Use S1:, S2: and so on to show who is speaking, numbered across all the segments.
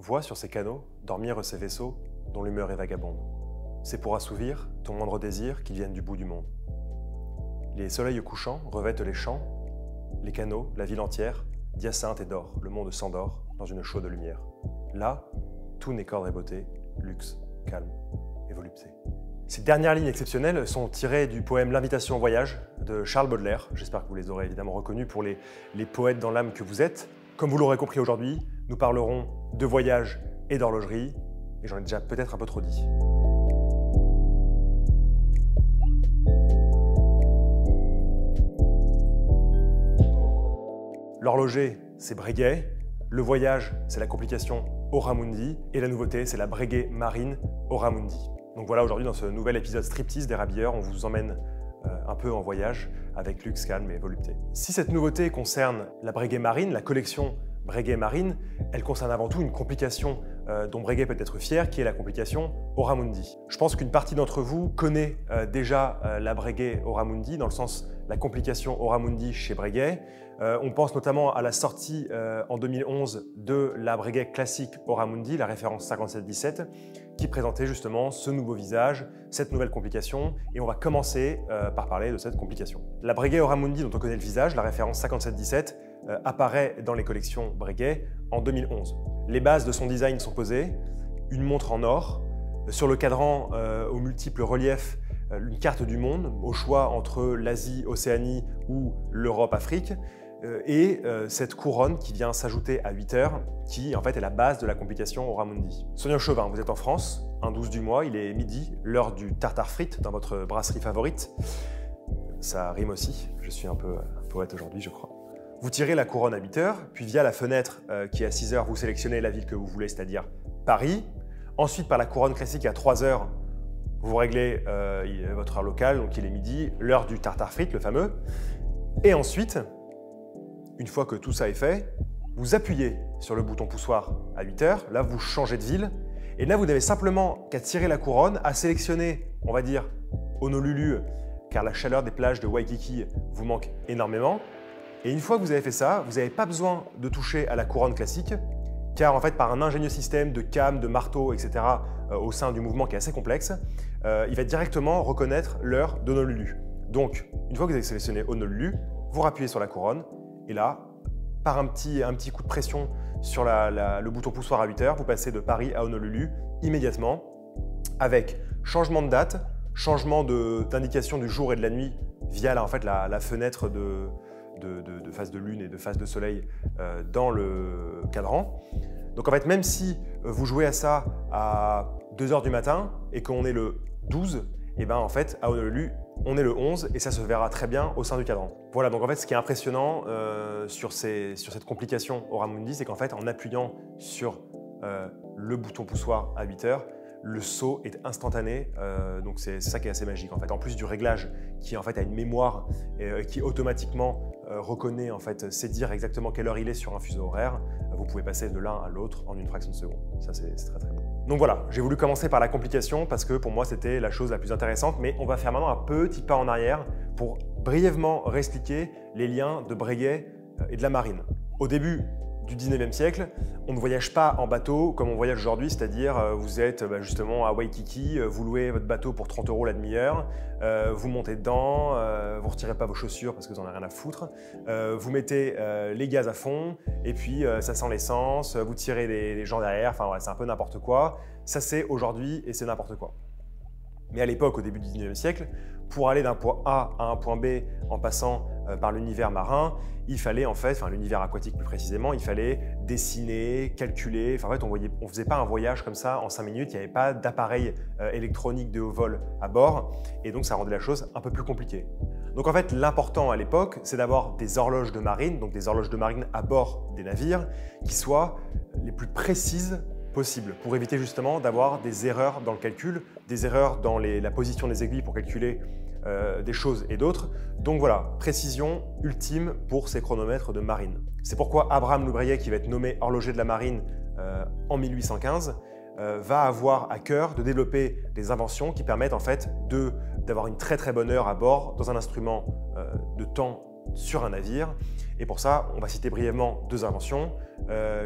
S1: Vois sur ces canaux dormir ces vaisseaux dont l'humeur est vagabonde. C'est pour assouvir ton moindre désir qu'ils viennent du bout du monde. Les soleils couchants revêtent les champs, les canaux, la ville entière, d'hyacinthe et d'or, le monde s'endort dans une chaude lumière. Là, tout n'est qu'ordre et beauté, luxe, calme et volupté. Ces dernières lignes exceptionnelles sont tirées du poème L'Invitation au voyage de Charles Baudelaire. J'espère que vous les aurez évidemment reconnus pour les poètes dans l'âme que vous êtes. Comme vous l'aurez compris aujourd'hui, nous parlerons de voyage et d'horlogerie, et j'en ai déjà peut-être un peu trop dit. L'horloger, c'est Breguet, le voyage, c'est la complication Aura-Mundi, et la nouveauté, c'est la Breguet Marine Aura-Mundi. Donc voilà, aujourd'hui, dans ce nouvel épisode striptease des Rabilleurs, on vous emmène un peu en voyage avec luxe, calme et volupté. Si cette nouveauté concerne la Breguet Marine, la collection Breguet Marine, elle concerne avant tout une complication dont Breguet peut être fier, qui est la complication Aura-Mundi. Je pense qu'une partie d'entre vous connaît déjà la Breguet Aura-Mundi, dans le sens la complication Aura-Mundi chez Breguet. On pense notamment à la sortie en 2011 de la Breguet classique Aura-Mundi, la référence 5717, qui présentait justement ce nouveau visage, cette nouvelle complication, et on va commencer par parler de cette complication. La Breguet Aura-Mundi dont on connaît le visage, la référence 5717, apparaît dans les collections Breguet en 2011. Les bases de son design sont posées, une montre en or, sur le cadran aux multiples reliefs, une carte du monde, au choix entre l'Asie, Océanie ou l'Europe-Afrique, et cette couronne qui vient s'ajouter à 8 heures, qui en fait est la base de la complication Aura-Mundi. Sonia Chauvin, vous êtes en France, un 12 du mois, il est midi, l'heure du tartare frites dans votre brasserie favorite. Ça rime aussi, je suis un peu poète aujourd'hui, je crois. Vous tirez la couronne à 8 heures, puis via la fenêtre qui est à 6 heures, vous sélectionnez la ville que vous voulez, c'est-à-dire Paris. Ensuite, par la couronne classique à 3 heures, vous réglez votre heure locale, donc il est midi, l'heure du tartare frites, le fameux. Et ensuite, une fois que tout ça est fait, vous appuyez sur le bouton poussoir à 8 heures, là vous changez de ville, et là vous n'avez simplement qu'à tirer la couronne, à sélectionner, on va dire, Honolulu, car la chaleur des plages de Waikiki vous manque énormément. Et une fois que vous avez fait ça, vous n'avez pas besoin de toucher à la couronne classique, car en fait par un ingénieux système de cam, de marteau, etc. Au sein du mouvement qui est assez complexe, il va directement reconnaître l'heure d'Honolulu. Donc, une fois que vous avez sélectionné Honolulu, vous rappuyez sur la couronne, et là, par un petit coup de pression sur le bouton poussoir à 8 heures, vous passez de Paris à Honolulu immédiatement, avec changement de date, changement d'indication du jour et de la nuit via la fenêtre de phase de lune et de phase de soleil dans le cadran. Donc en fait, même si vous jouez à ça à 2 heures du matin et qu'on est le 12, et ben en fait, à Honolulu, on est le 11 et ça se verra très bien au sein du cadran. Voilà, donc en fait, ce qui est impressionnant sur cette complication Aura-Mundi, c'est qu'en fait, en appuyant sur le bouton poussoir à 8 heures, le saut est instantané, donc c'est ça qui est assez magique en fait. En plus du réglage qui en fait a une mémoire qui automatiquement reconnaît en fait, sait dire exactement quelle heure il est sur un fuseau horaire, vous pouvez passer de l'un à l'autre en une fraction de seconde. Ça c'est très très beau. Donc voilà, j'ai voulu commencer par la complication parce que pour moi c'était la chose la plus intéressante, mais on va faire maintenant un petit pas en arrière pour brièvement réexpliquer les liens de Breguet et de la marine. Au début du 19e siècle, on ne voyage pas en bateau comme on voyage aujourd'hui, c'est-à-dire vous êtes justement à Waikiki, vous louez votre bateau pour 30 € la demi-heure, vous montez dedans, vous ne retirez pas vos chaussures parce que vous n'en avez rien à foutre, vous mettez les gaz à fond et puis ça sent l'essence, vous tirez des gens derrière, enfin ouais, c'est un peu n'importe quoi. Ça c'est aujourd'hui et c'est n'importe quoi. Mais à l'époque, au début du 19e siècle, pour aller d'un point A à un point B en passant par l'univers marin, il fallait en fait, l'univers aquatique plus précisément, il fallait dessiner, calculer. En fait, on ne faisait pas un voyage comme ça en 5 minutes, il n'y avait pas d'appareil électronique de haut vol à bord, et donc ça rendait la chose un peu plus compliquée. Donc en fait, l'important à l'époque, c'est d'avoir des horloges de marine, donc des horloges de marine à bord des navires, qui soient les plus précises possible pour éviter justement d'avoir des erreurs dans le calcul, des erreurs dans la position des aiguilles pour calculer des choses et d'autres. Donc voilà, précision ultime pour ces chronomètres de marine. C'est pourquoi Abraham Louis Breguet, qui va être nommé horloger de la marine en 1815, va avoir à cœur de développer des inventions qui permettent en fait d'avoir une très très bonne heure à bord dans un instrument de temps sur un navire. Et pour ça, on va citer brièvement deux inventions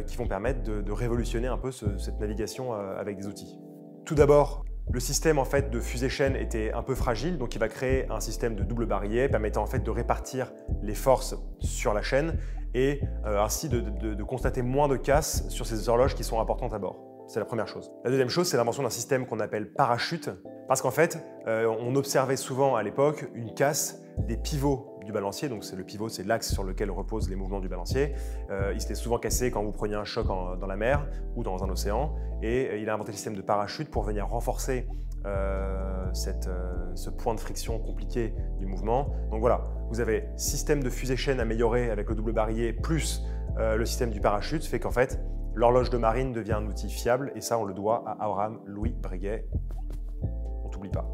S1: qui vont permettre de révolutionner un peu cette navigation avec des outils. Tout d'abord, le système en fait, de fusée-chaîne était un peu fragile, donc il va créer un système de double barillet permettant en fait, de répartir les forces sur la chaîne et ainsi de constater moins de casse sur ces horloges qui sont importantes à bord. C'est la première chose. La deuxième chose, c'est l'invention d'un système qu'on appelle parachute, parce qu'en fait, on observait souvent à l'époque une casse des pivots du balancier. Donc le pivot, c'est l'axe sur lequel reposent les mouvements du balancier. Il s'était souvent cassé quand vous preniez un choc dans la mer ou dans un océan. Et il a inventé le système de parachute pour venir renforcer ce point de friction compliqué du mouvement. Donc voilà, vous avez système de fusée-chaîne amélioré avec le double barillet plus le système du parachute, fait qu'en fait, l'horloge de marine devient un outil fiable et ça, on le doit à Abraham Louis Breguet. On t'oublie pas.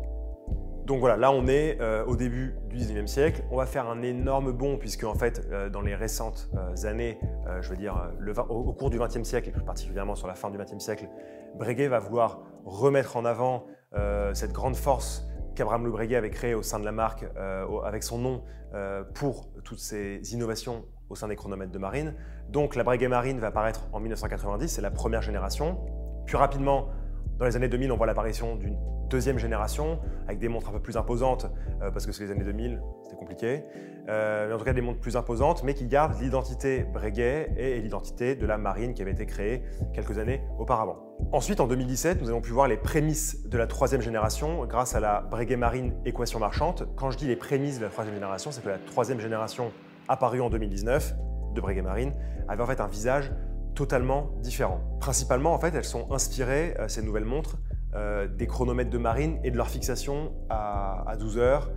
S1: Donc voilà, là on est au début du 19e siècle. On va faire un énorme bond puisque en fait, dans les récentes années, je veux dire au cours du 20e siècle et plus particulièrement sur la fin du 20e siècle, Breguet va vouloir remettre en avant cette grande force qu'Abraham Louis Breguet avait créée au sein de la marque avec son nom pour toutes ces innovations au sein des chronomètres de marine. Donc la Breguet Marine va apparaître en 1990, c'est la première génération. Puis rapidement, dans les années 2000, on voit l'apparition d'une deuxième génération avec des montres un peu plus imposantes parce que c'est les années 2000, c'était compliqué. Mais en tout cas des montres plus imposantes mais qui gardent l'identité Breguet et l'identité de la marine qui avait été créée quelques années auparavant. Ensuite, en 2017, nous avons pu voir les prémices de la troisième génération grâce à la Breguet Marine équation marchante. Quand je dis les prémices de la troisième génération, c'est que la troisième génération apparue en 2019 de Breguet Marine avait en fait un visage totalement différent. Principalement, en fait, elles sont inspirées, ces nouvelles montres, des chronomètres de marine et de leur fixation à 12 heures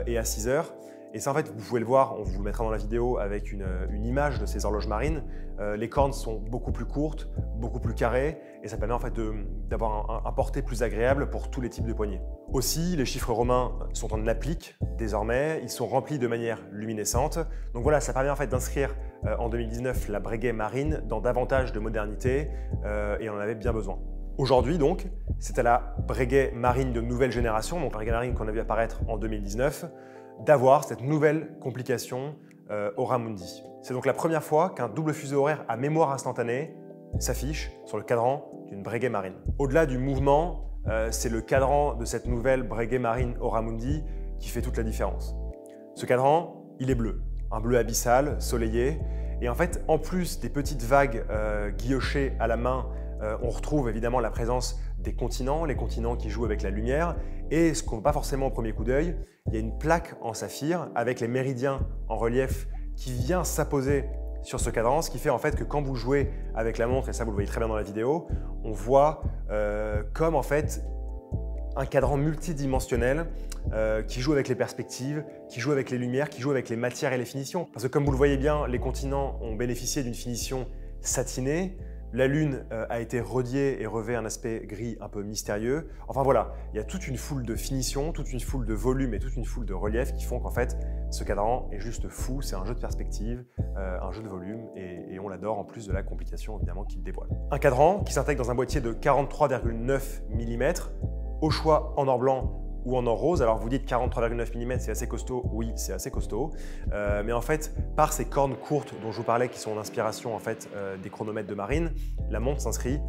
S1: et à 6 heures. Et ça, en fait, vous pouvez le voir, on vous le mettra dans la vidéo avec une image de ces horloges marines. Les cornes sont beaucoup plus courtes, beaucoup plus carrées, et ça permet en fait d'avoir un porté plus agréable pour tous les types de poignets. Aussi, les chiffres romains sont en applique désormais, ils sont remplis de manière luminescente. Donc voilà, ça permet en fait d'inscrire en 2019 la Breguet Marine dans davantage de modernité, et on en avait bien besoin. Aujourd'hui donc, c'est à la Breguet Marine de nouvelle génération, donc la Breguet Marine qu'on a vu apparaître en 2019, d'avoir cette nouvelle complication Oramundi. C'est donc la première fois qu'un double fuseau horaire à mémoire instantanée s'affiche sur le cadran d'une Breguet Marine. Au-delà du mouvement, c'est le cadran de cette nouvelle Breguet Marine Oramundi qui fait toute la différence. Ce cadran, il est bleu, un bleu abyssal, soleillé, et en fait, en plus des petites vagues guillochées à la main, on retrouve évidemment la présence des continents, les continents qui jouent avec la lumière, et ce qu'on ne voit pas forcément au premier coup d'œil, il y a une plaque en saphir avec les méridiens en relief qui vient s'apposer sur ce cadran, ce qui fait en fait que quand vous jouez avec la montre, et ça vous le voyez très bien dans la vidéo, on voit comme en fait un cadran multidimensionnel qui joue avec les perspectives, qui joue avec les lumières, qui joue avec les matières et les finitions. Parce que comme vous le voyez bien, les continents ont bénéficié d'une finition satinée. La Lune a été rediée et revêt un aspect gris un peu mystérieux. Enfin voilà, il y a toute une foule de finitions, toute une foule de volumes et toute une foule de reliefs qui font qu'en fait, ce cadran est juste fou. C'est un jeu de perspective, un jeu de volume et on l'adore en plus de la complication évidemment qu'il dévoile. Un cadran qui s'intègre dans un boîtier de 43,9 mm, au choix en or blanc ou en or rose. Alors vous dites 43,9 mm, c'est assez costaud. Oui, c'est assez costaud. Mais en fait, par ces cornes courtes dont je vous parlais, qui sont l'inspiration en fait des chronomètres de marine, la montre s'inscrit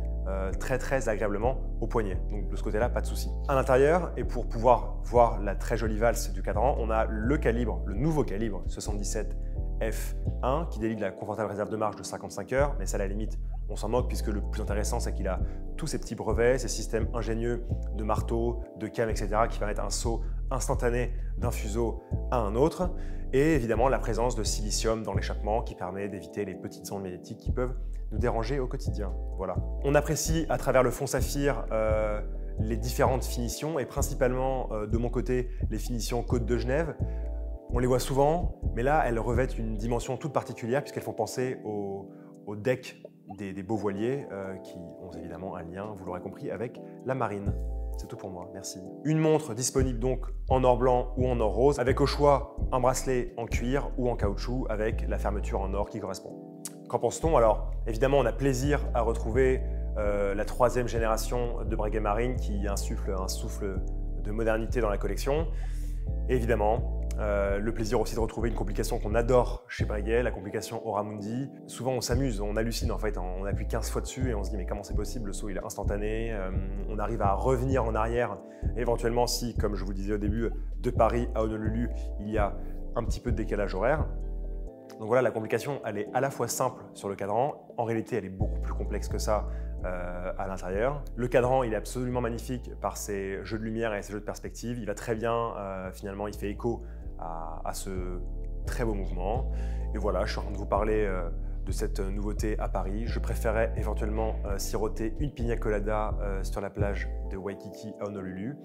S1: très agréablement au poignet. Donc de ce côté-là, pas de souci. À l'intérieur, et pour pouvoir voir la très jolie valse du cadran, on a le calibre, le nouveau calibre 77 F1 qui délivre la confortable réserve de marche de 55 heures, mais ça à la limite on s'en moque puisque le plus intéressant c'est qu'il a tous ces petits brevets, ces systèmes ingénieux de marteau, de cam, etc. qui permettent un saut instantané d'un fuseau à un autre, et évidemment la présence de silicium dans l'échappement qui permet d'éviter les petites ondes magnétiques qui peuvent nous déranger au quotidien. Voilà. On apprécie à travers le fond saphir les différentes finitions et principalement de mon côté les finitions Côte de Genève. On les voit souvent, mais là, elles revêtent une dimension toute particulière puisqu'elles font penser au deck des beaux voiliers qui ont évidemment un lien, vous l'aurez compris, avec la marine. C'est tout pour moi, merci. Une montre disponible donc en or blanc ou en or rose, avec au choix un bracelet en cuir ou en caoutchouc avec la fermeture en or qui correspond. Qu'en pense-t-on? Alors, évidemment, on a plaisir à retrouver la troisième génération de Breguet Marine qui insuffle un souffle de modernité dans la collection. Et évidemment, Le plaisir aussi de retrouver une complication qu'on adore chez Breguet, la complication Oramundi. Souvent on s'amuse, on hallucine en fait, on appuie 15 fois dessus et on se dit mais comment c'est possible, le saut il est instantané, on arrive à revenir en arrière. Et éventuellement si, comme je vous le disais au début, de Paris à Honolulu, il y a un petit peu de décalage horaire. Donc voilà, la complication elle est à la fois simple sur le cadran, en réalité elle est beaucoup plus complexe que ça à l'intérieur. Le cadran il est absolument magnifique par ses jeux de lumière et ses jeux de perspective, il va très bien, finalement il fait écho à ce très beau mouvement. Et voilà, je suis en train de vous parler de cette nouveauté à Paris. Je préférais éventuellement siroter une pina colada sur la plage de Waikiki à Honolulu.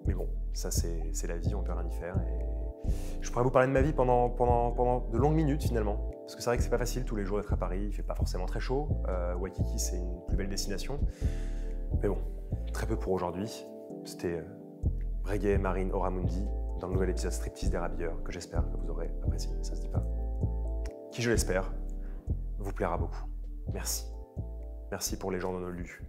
S1: Mais bon, ça c'est la vie, on peut rien y faire. Et je pourrais vous parler de ma vie pendant de longues minutes finalement. Parce que c'est vrai que c'est pas facile tous les jours d'être à Paris, il fait pas forcément très chaud. Waikiki c'est une plus belle destination. Mais bon, très peu pour aujourd'hui. C'était Breguet Marine Oramundi dans le nouvel épisode Striptease des Rabilleurs que j'espère que vous aurez apprécié, ça se dit pas. Qui, je l'espère, vous plaira beaucoup. Merci. Merci pour les gens d'Honolulu.